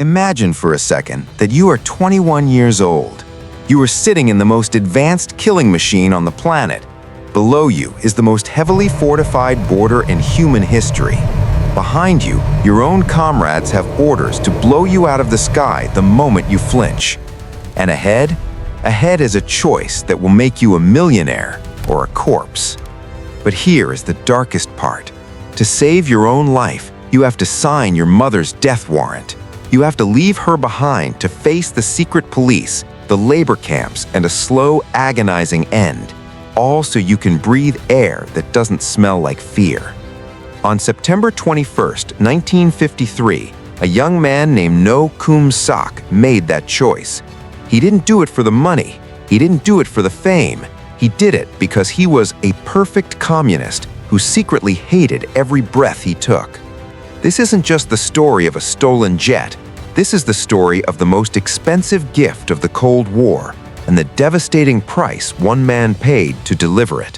Imagine for a second that you are 21 years old. You are sitting in the most advanced killing machine on the planet. Below you is the most heavily fortified border in human history. Behind you, your own comrades have orders to blow you out of the sky the moment you flinch. And ahead? Ahead is a choice that will make you a millionaire or a corpse. But here is the darkest part. To save your own life, you have to sign your mother's death warrant. You have to leave her behind to face the secret police, the labor camps, and a slow, agonizing end, all so you can breathe air that doesn't smell like fear. On September 21st, 1953, a young man named Kum-Sok made that choice. He didn't do it for the money. He didn't do it for the fame. He did it because he was a perfect communist who secretly hated every breath he took. This isn't just the story of a stolen jet. This is the story of the most expensive gift of the Cold War and the devastating price one man paid to deliver it.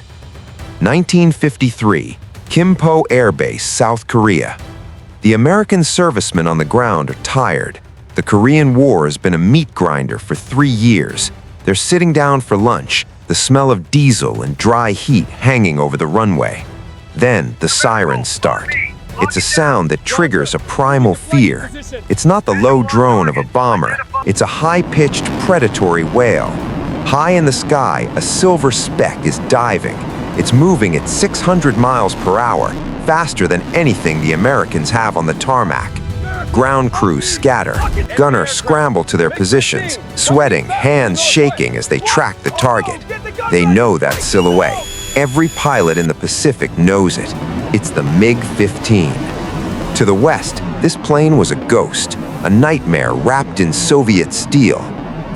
1953, Kimpo Air Base, South Korea. The American servicemen on the ground are tired. The Korean War has been a meat grinder for 3 years. They're sitting down for lunch, the smell of diesel and dry heat hanging over the runway. Then the sirens start. It's a sound that triggers a primal fear. It's not the low drone of a bomber. It's a high-pitched predatory wail. High in the sky, a silver speck is diving. It's moving at 600 miles per hour, faster than anything the Americans have on the tarmac. Ground crews scatter. Gunners scramble to their positions, sweating, hands shaking as they track the target. They know that silhouette. Every pilot in the Pacific knows it. It's the MiG-15. To the west, this plane was a ghost, a nightmare wrapped in Soviet steel.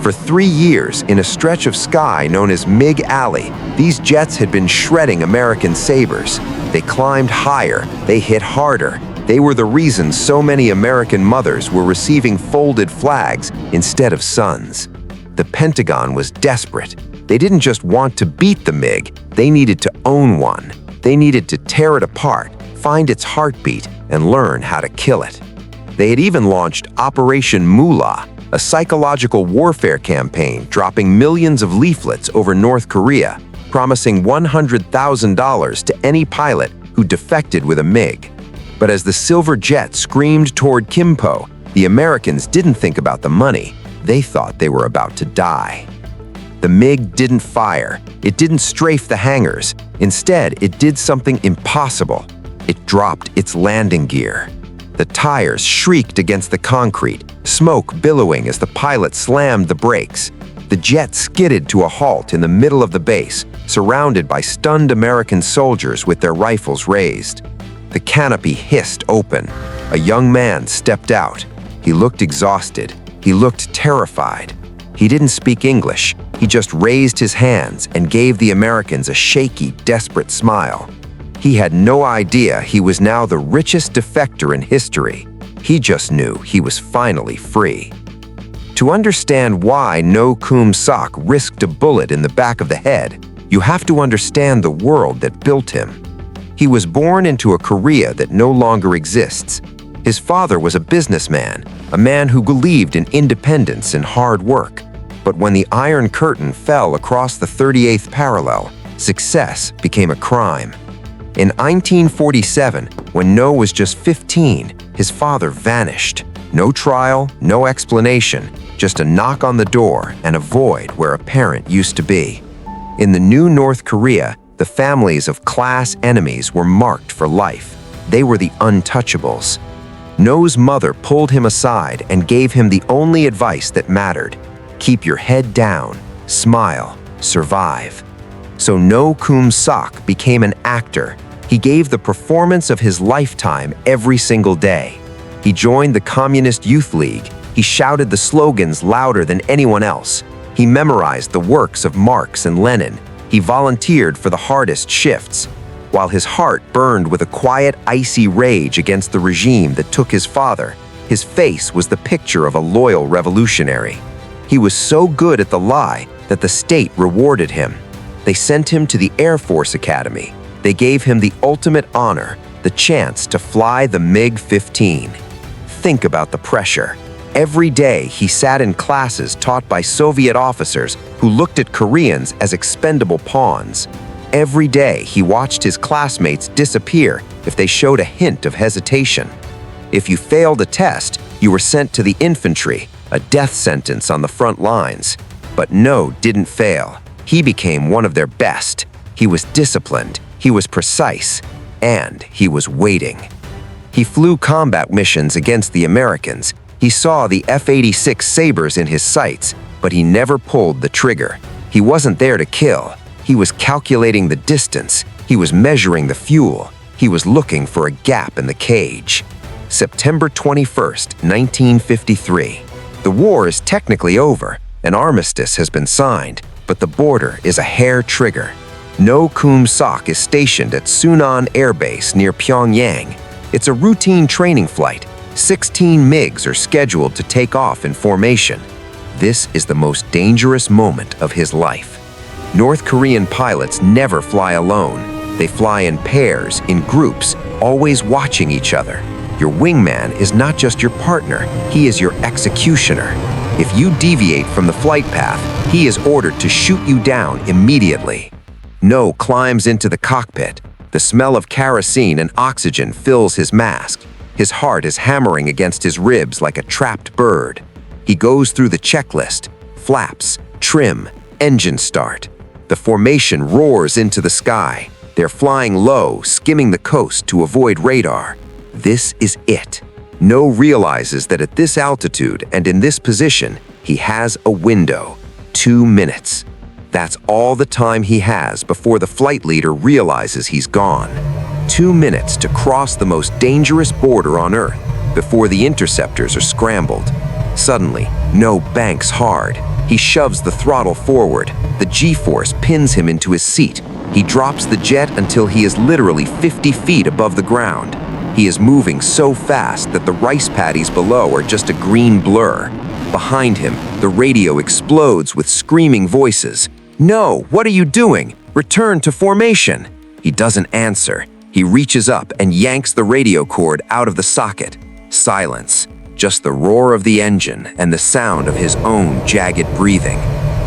For 3 years, in a stretch of sky known as MiG Alley, these jets had been shredding American sabers. They climbed higher, they hit harder. They were the reason so many American mothers were receiving folded flags instead of sons. The Pentagon was desperate. They didn't just want to beat the MiG, they needed to own one. They needed to tear it apart, find its heartbeat, and learn how to kill it. They had even launched Operation Moolah, a psychological warfare campaign dropping millions of leaflets over North Korea, promising $100,000 to any pilot who defected with a MiG. But as the silver jet screamed toward Kimpo, the Americans didn't think about the money. They thought they were about to die. The MiG didn't fire. It didn't strafe the hangars. Instead, it did something impossible. It dropped its landing gear. The tires shrieked against the concrete, smoke billowing as the pilot slammed the brakes. The jet skidded to a halt in the middle of the base, surrounded by stunned American soldiers with their rifles raised. The canopy hissed open. A young man stepped out. He looked exhausted. He looked terrified. He didn't speak English. He just raised his hands and gave the Americans a shaky, desperate smile. He had no idea he was now the richest defector in history. He just knew he was finally free. To understand why Kum-Sok risked a bullet in the back of the head, you have to understand the world that built him. He was born into a Korea that no longer exists. His father was a businessman, a man who believed in independence and hard work. But when the Iron Curtain fell across the 38th parallel, success became a crime. In 1947, when No was just 15, his father vanished. No trial, no explanation, just a knock on the door and a void where a parent used to be. In the new North Korea, the families of class enemies were marked for life. They were the untouchables. No's mother pulled him aside and gave him the only advice that mattered. Keep your head down, smile, survive. So Kum-Sok became an actor. He gave the performance of his lifetime every single day. He joined the Communist Youth League. He shouted the slogans louder than anyone else. He memorized the works of Marx and Lenin. He volunteered for the hardest shifts. While his heart burned with a quiet, icy rage against the regime that took his father, his face was the picture of a loyal revolutionary. He was so good at the lie that the state rewarded him. They sent him to the Air Force Academy. They gave him the ultimate honor, the chance to fly the MiG-15. Think about the pressure. Every day, he sat in classes taught by Soviet officers who looked at Koreans as expendable pawns. Every day, he watched his classmates disappear if they showed a hint of hesitation. If you failed a test, you were sent to the infantry, a death sentence on the front lines. But No didn't fail. He became one of their best. He was disciplined, he was precise, and he was waiting. He flew combat missions against the Americans. He saw the F-86 Sabres in his sights, but he never pulled the trigger. He wasn't there to kill. He was calculating the distance. He was measuring the fuel. He was looking for a gap in the cage. September 21st, 1953. The war is technically over. An armistice has been signed, but the border is a hair trigger. No Kum-Sok is stationed at Sunan Air Base near Pyongyang. It's a routine training flight. 16 MiGs are scheduled to take off in formation. This is the most dangerous moment of his life. North Korean pilots never fly alone. They fly in pairs, in groups, always watching each other. Your wingman is not just your partner, he is your executioner. If you deviate from the flight path, he is ordered to shoot you down immediately. No climbs into the cockpit. The smell of kerosene and oxygen fills his mask. His heart is hammering against his ribs like a trapped bird. He goes through the checklist: flaps, trim, engine start. The formation roars into the sky. They're flying low, skimming the coast to avoid radar. This is it. No realizes that at this altitude and in this position, he has a window: 2 minutes. That's all the time he has before the flight leader realizes he's gone. 2 minutes to cross the most dangerous border on Earth before the interceptors are scrambled. Suddenly, No banks hard. He shoves the throttle forward. The G-force pins him into his seat. He drops the jet until he is literally 50 feet above the ground. He is moving so fast that the rice paddies below are just a green blur. Behind him, the radio explodes with screaming voices. "No, what are you doing? Return to formation." He doesn't answer. He reaches up and yanks the radio cord out of the socket. Silence. Just the roar of the engine and the sound of his own jagged breathing.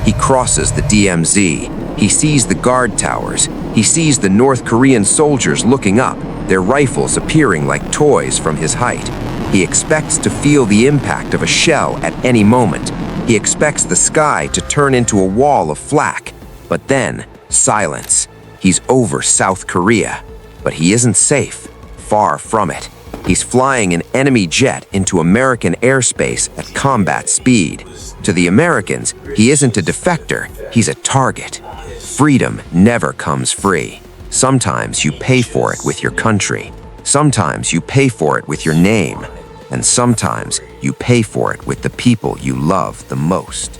He crosses the DMZ. He sees the guard towers. He sees the North Korean soldiers looking up, their rifles appearing like toys from his height. He expects to feel the impact of a shell at any moment. He expects the sky to turn into a wall of flak. But then, silence. He's over South Korea. But he isn't safe. Far from it. He's flying an enemy jet into American airspace at combat speed. To the Americans, he isn't a defector, he's a target. Freedom never comes free. Sometimes you pay for it with your country. Sometimes you pay for it with your name. And sometimes you pay for it with the people you love the most.